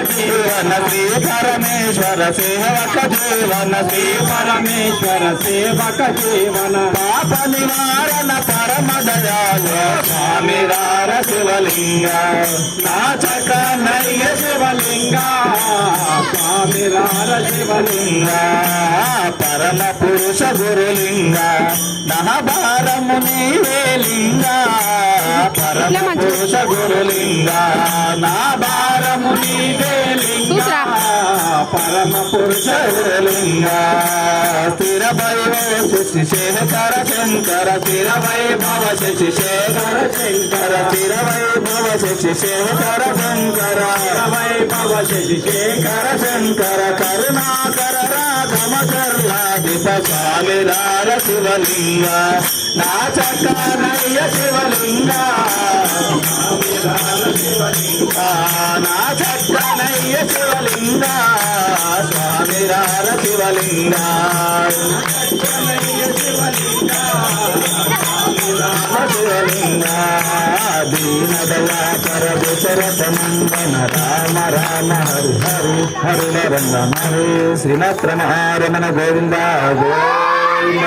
జీవన శ్రీ పరమేశ్వర సేవక జీవన శ్రీ పరమేశ్వర సేవక జీవన పాప నివారణ పరమ దయాలు స్వామి రార శివలింగ నాచక నయ్య శివలింగ స్వామి రార శివలింగ పరమ పురుష గురులింగ నహభారము నీవే లింగ పరమ పురుష గురులింగ నా భారము నీవే లింగ పరమ పురుష గురులింగ స్థిర వైభవ శశి శేఖర శంకర స్థిర వైభవ శశి శేఖర శంకర స్థిర వైభవ శశి శేఖర శంకర వైభవ శశి శేఖర శంకర కరుణాకర రాఘమ కర్లాదిప స్వామి రార శివలింగ నా చక్కనయ్య శివలింగ నా చక్కనయ్య శివలింగ స్వామి రార శివలింగ శివలింగ దీన దయాకర దశరథ నందన రామ రామ హరి హరి హరి రంగ హరి శ్రీనాథ రమణ గోవింద గోవింద